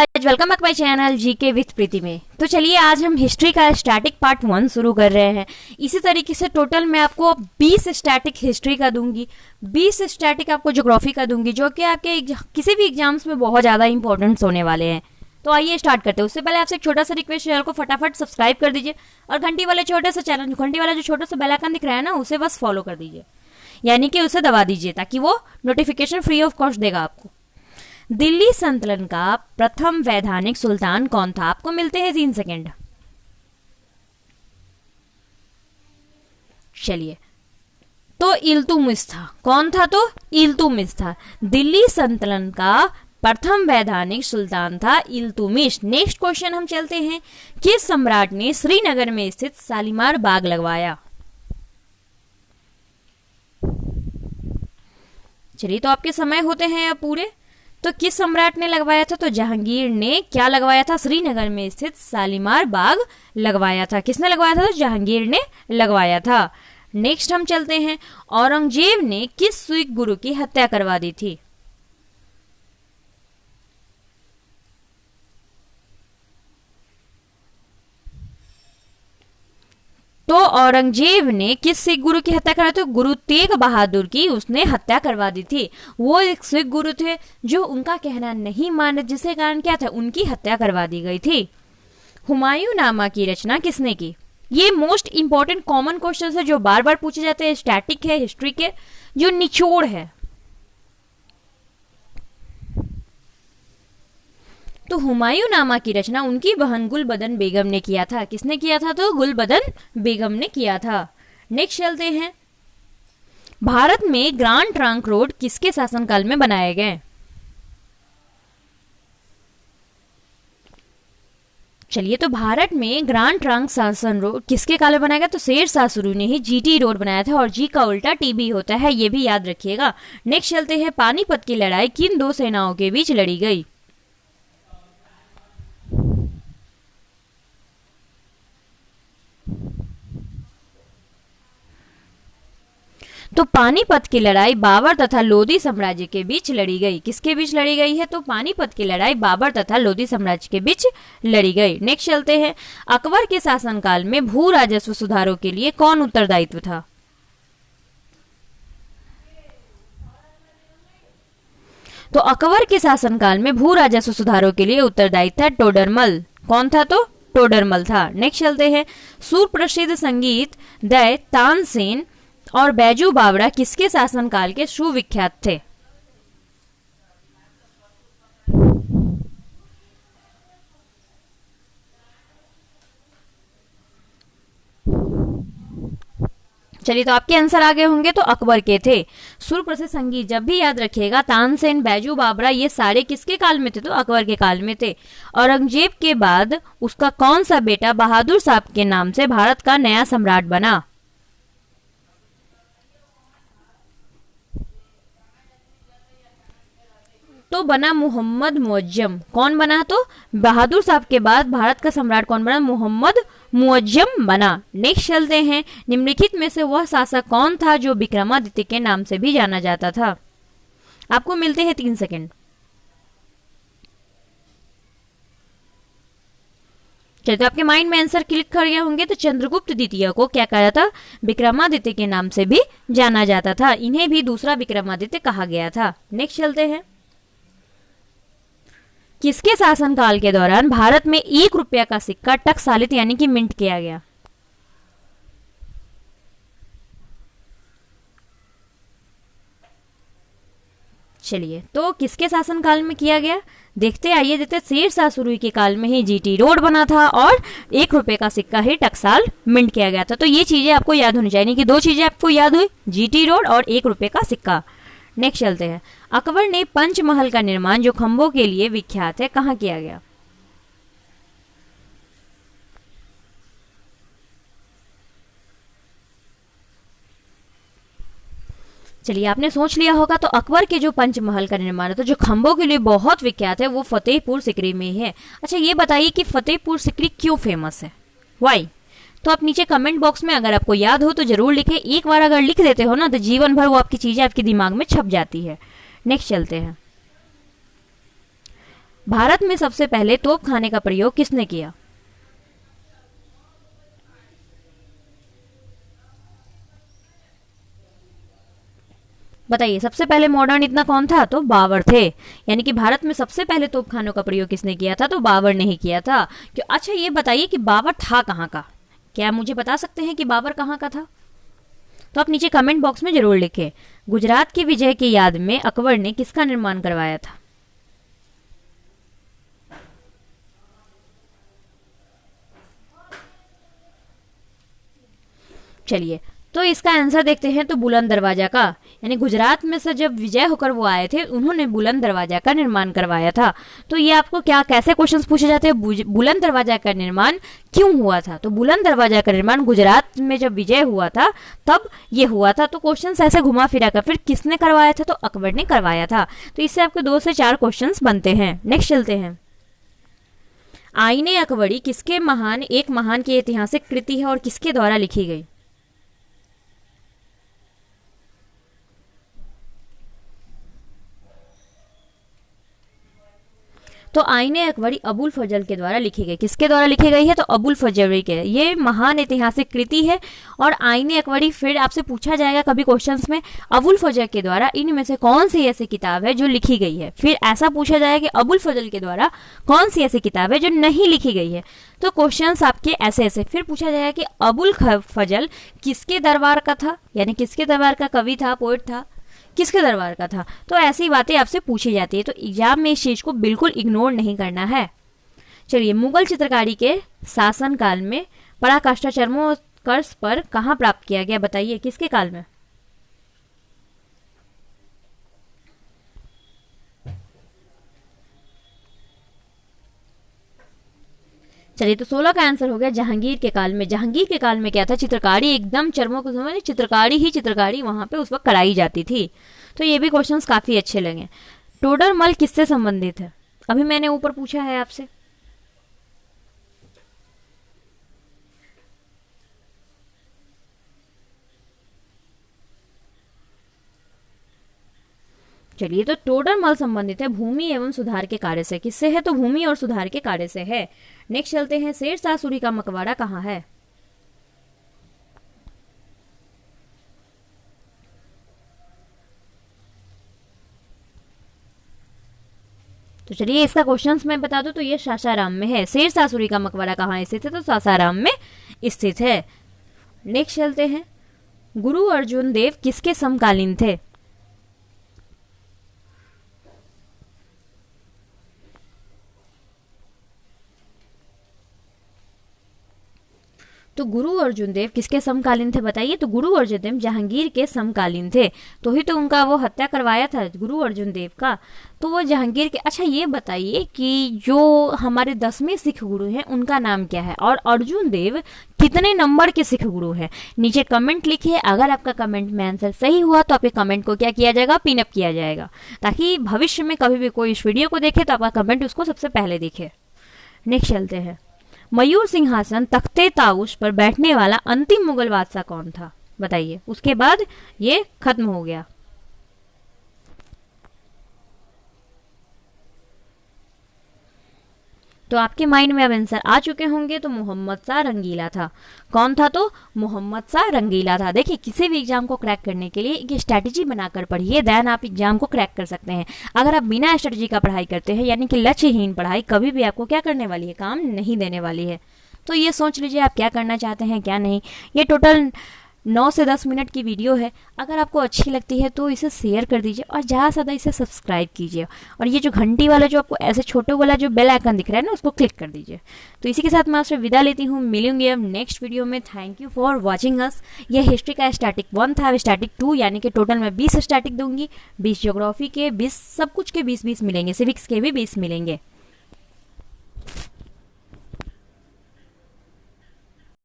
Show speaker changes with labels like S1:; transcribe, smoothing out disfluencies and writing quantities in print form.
S1: Guys, welcome back my channel GK with Preeti में। तो चलिए आज हम हिस्ट्री का स्टैटिक पार्ट 1 शुरू कर रहे हैं। इसी तरीके से टोटल मैं आपको 20 स्टैटिक हिस्ट्री का दूंगी, 20 स्टैटिक आपको ज्योग्राफी का दूंगी, जो कि आपके किसी भी एग्जाम्स में बहुत ज्यादा इंपॉर्टेंट होने वाले हैं। तो आइए स्टार्ट करते हैं। उससे पहले आपसे एक छोटा सा रिक्वेस्ट, चैनल को फटाफट सब्सक्राइब कर दीजिए और घंटी वाला जो छोटा सा बेल आइकन दिख रहा है ना, उसे बस फॉलो कर दीजिए, यानी कि उसे दबा दीजिए ताकि वो नोटिफिकेशन फ्री ऑफ कॉस्ट देगा आपको। दिल्ली संतलन का प्रथम वैधानिक सुल्तान कौन था? आपको मिलते हैं 3 सेकेंड। चलिए, तो इल्तुमिश था। कौन था? तो इल्तुमिश था। दिल्ली संतलन का प्रथम वैधानिक सुल्तान था इल्तुमिश। नेक्स्ट क्वेश्चन हम चलते हैं। किस सम्राट ने श्रीनगर में स्थित शालीमार बाग लगवाया? चलिए, तो आपके समय होते हैं अब पूरे। तो किस सम्राट ने लगवाया था? तो जहांगीर ने क्या लगवाया था? श्रीनगर में स्थित शालीमार बाग लगवाया था। किसने लगवाया था? तो जहांगीर ने लगवाया था। नेक्स्ट हम चलते हैं। औरंगजेब ने किस सिख गुरु की हत्या करवा दी थी? तो औरंगजेब ने किस सिख गुरु की हत्या करवाई? तो गुरु तेग बहादुर की उसने हत्या करवा दी थी। वो एक सिख गुरु थे जो उनका कहना नहीं माने, जिसके कारण क्या था, उनकी हत्या करवा दी गई थी। हुमायूं नामा की रचना किसने की? ये मोस्ट इंपॉर्टेंट कॉमन क्वेश्चन है जो बार बार पूछे जाते हैं। स्टैटिक है, हिस्ट्री के जो निचोड़ है। तो हुमायूं नामा की रचना उनकी बहन गुलबदन बेगम ने किया था। किसने किया था? तो गुलबदन बेगम ने किया था। नेक्स्ट चलते हैं। भारत में ग्रांड ट्रंक रोड किसके शासनकाल में बनाए गए? चलिए, तो भारत में ग्रांड ट्रंक शासन रोड किसके काल में बनाया गया? तो शेरशाह सूरी ने ही जीटी रोड बनाया था, और जी का उल्टा टीबी होता है, ये भी याद रखिएगा। नेक्स्ट चलते हैं। पानीपत की लड़ाई किन 2 सेनाओं के बीच लड़ी गई? तो पानीपत की लड़ाई बाबर तथा लोधी साम्राज्य के बीच लड़ी गई। किसके बीच लड़ी गई है? तो पानीपत की लड़ाई बाबर तथा लोधी साम्राज्य के बीच लड़ी गई। नेक्स्ट चलते हैं। अकबर के शासनकाल में भू राजस्व सुधारों के लिए कौन उत्तरदायित्व था? तो अकबर के शासनकाल में भू राजस्व सुधारों के लिए उत्तरदायी था टोडरमल। कौन था? तो टोडरमल था। नेक्स्ट चलते हैं। सुप्रसिद्ध संगीत दय तानसेन और बैजू बावरा किसके शासनकाल के सुविख्यात थे? चलिए, तो आपके आंसर आगे होंगे तो अकबर के थे। सुप्रसिद्ध संगीत जब भी याद रखिएगा, तानसेन, बैजू बावरा, ये सारे किसके काल में थे? तो अकबर के काल में थे। औरंगजेब के बाद उसका कौन सा बेटा बहादुर शाह के नाम से भारत का नया सम्राट बना? तो बना मोहम्मद मुअज्जम। कौन बना? तो बहादुर साहब के बाद भारत का सम्राट कौन बना? मोहम्मद मुअज्जम बना। नेक्स्ट चलते हैं। निम्नलिखित में से वह शासक कौन था जो विक्रमादित्य के नाम से भी जाना जाता था? आपको मिलते हैं 3 सेकेंड। चलिए, तो आपके माइंड में आंसर क्लिक कर गए होंगे। तो चंद्रगुप्त द्वितीय को क्या कहा था? विक्रमादित्य के नाम से भी जाना जाता था। इन्हें भी दूसरा विक्रमादित्य कहा गया था। नेक्स्ट चलते हैं। किसके शासनकाल के दौरान भारत में 1 रुपया का सिक्का टकसालित यानी कि मिंट किया गया? चलिए, तो किसके शासनकाल में किया गया? आइए देखते। शेरशाह सूरी के काल में ही जीटी रोड बना था और 1 रुपए का सिक्का ही टकसाल मिंट किया गया था। तो ये चीजें आपको याद होनी चाहिए कि 2 चीजें आपको याद हुई, जीटी रोड और 1 रुपए का सिक्का। नेक्स्ट चलते हैं। अकबर ने पंचमहल का निर्माण जो खंभों के लिए विख्यात है, कहाँ किया गया? चलिए, आपने सोच लिया होगा। तो अकबर के जो पंचमहल का निर्माण था जो खंभों के लिए बहुत विख्यात है, वो फतेहपुर सिकरी में है। अच्छा, ये बताइए कि फतेहपुर सिकरी क्यों फेमस है? वाई? तो आप नीचे कमेंट बॉक्स में अगर आपको याद हो तो जरूर लिखें। एक बार अगर लिख देते हो ना तो जीवन भर वो आपकी चीजें आपके दिमाग में छप जाती है। नेक्स्ट चलते हैं। भारत में सबसे पहले तोप खाने का प्रयोग किसने किया? बताइए, सबसे पहले मॉडर्न इतना कौन था? तो बाबर थे। यानी कि भारत में सबसे पहले तोपखानों का प्रयोग किसने किया था? तो बाबर ने ही किया था। क्यों? अच्छा ये बताइए कि बाबर था कहाँ का? क्या मुझे बता सकते हैं कि बाबर कहाँ का था? तो आप नीचे कमेंट बॉक्स में जरूर लिखें। गुजरात की विजय की याद में अकबर ने किसका निर्माण करवाया था? चलिए, तो इसका आंसर देखते हैं। तो बुलंद दरवाजा का, यानी गुजरात में से जब विजय होकर वो आए थे, उन्होंने बुलंद दरवाजा का निर्माण करवाया था। तो ये आपको क्या कैसे क्वेश्चंस पूछे जाते हैं? बुलंद दरवाजा का निर्माण क्यों हुआ था? तो बुलंद दरवाजा का निर्माण गुजरात में जब विजय हुआ था तब ये हुआ था। तो क्वेश्चन ऐसे घुमा फिरा कर फिर किसने करवाया था? तो अकबर ने करवाया था। तो इससे आपको 2 से 4 क्वेश्चन बनते हैं। नेक्स्ट चलते हैं। आईने अकबरी किसके एक महान की ऐतिहासिक कृति है और किसके द्वारा लिखी गई? तो आईने अकबरी अबुल फजल के द्वारा लिखी गई। किसके द्वारा लिखी गई है? तो अबुल फजल के। ये महान ऐतिहासिक कृति है। और आईने अकबरी फिर आपसे पूछा जाएगा कभी क्वेश्चंस में, अबुल फजल के द्वारा इनमें से कौन सी ऐसी किताब है जो लिखी गई है? फिर ऐसा पूछा जाएगा कि अबुल फजल के द्वारा कौन सी ऐसी किताब है जो नहीं लिखी गई है? तो क्वेश्चंस आपके ऐसे ऐसे। फिर पूछा जाएगा कि अबुल फजल किसके दरबार का था? यानी किसके दरबार का कवि था, पोएट था, किसके दरबार का था? तो ऐसी बातें आपसे पूछी जाती है। तो एग्जाम में इस चीज को बिल्कुल इग्नोर नहीं करना है। चलिए, मुगल चित्रकारी के शासन काल में पराकाष्ठा चरमोत्कर्ष पर कहाँ प्राप्त किया गया? बताइए, किसके काल में? चलिए, तो 16 का आंसर हो गया जहांगीर के काल में। जहांगीर के काल में क्या था? चित्रकारी एकदम चरमों को समझ, चित्रकारी वहां पे उस वक्त कराई जाती थी। तो ये भी क्वेश्चंस काफी अच्छे लगे। टोडरमल किससे संबंधित है? अभी मैंने ऊपर पूछा है आपसे। चलिए, तो टोडरमल संबंधित है भूमि एवं सुधार के कार्य से। किससे है? तो भूमि और सुधार के कार्य से है। नेक्स्ट चलते हैं। शेरशाह सूरी का मकबरा कहाँ है? तो चलिए, इसका क्वेश्चंस मैं बता दूं तो ये सासाराम में है। शेरशाह सूरी का मकबरा कहाँ स्थित है? तो सासाराम में स्थित है। नेक्स्ट चलते हैं। गुरु अर्जुन देव किसके समकालीन थे? तो गुरु अर्जुन देव किसके समकालीन थे? बताइए। तो गुरु अर्जुन देव जहांगीर के समकालीन थे। तो ही तो उनका वो हत्या करवाया था गुरु अर्जुन देव का। तो वो जहांगीर के। अच्छा ये बताइए कि जो हमारे 10वें सिख गुरु हैं उनका नाम क्या है? और अर्जुन देव कितने नंबर के सिख गुरु हैं? नीचे कमेंट लिखिए। अगर आपका कमेंट में आंसर सही हुआ तो आपके कमेंट को क्या किया जाएगा? पिन अप किया जाएगा, ताकि भविष्य में कभी भी कोई इस वीडियो को देखे तो आपका कमेंट उसको सबसे पहले दिखे। नेक्स्ट चलते हैं। मयूर सिंहासन तख्ते ताउस पर बैठने वाला अंतिम मुगल बादशाह कौन था? बताइए। उसके बाद ये खत्म हो गया। तो आपके माइंड में अब आंसर आ चुके होंगे। तो मोहम्मद शाह रंगीला था। कौन था? तो मोहम्मद शाह रंगीला था। देखिए, किसी भी एग्जाम को क्रैक करने के लिए एक स्ट्रैटेजी बनाकर पढ़िए, देन आप एग्जाम को क्रैक कर सकते हैं। अगर आप बिना स्ट्रैटेजी का पढ़ाई करते हैं, यानी कि लक्ष्यहीन पढ़ाई, कभी भी आपको क्या करने वाली है? काम नहीं देने वाली है। तो ये सोच लीजिए आप क्या करना चाहते हैं, क्या नहीं। ये टोटल 9 से 10 मिनट की वीडियो है। अगर आपको अच्छी लगती है तो इसे शेयर कर दीजिए और ज़्यादा से ज़्यादा इसे सब्सक्राइब कीजिए। और ये जो घंटी वाला जो आपको ऐसे छोटे वाला जो बेल आइकन दिख रहा है ना, उसको क्लिक कर दीजिए। तो इसी के साथ मैं आपसे विदा लेती हूँ। मिलूंगी अब नेक्स्ट वीडियो में। Thank you for watching us. ये हिस्ट्री का स्टैटिक 1 था, स्टैटिक 2, यानी कि टोटल मैं 20 स्टैटिक दूंगी। 20 ज्योग्राफी के, 20 सब कुछ के 20-20 मिलेंगे, सिविक्स के भी 20 मिलेंगे।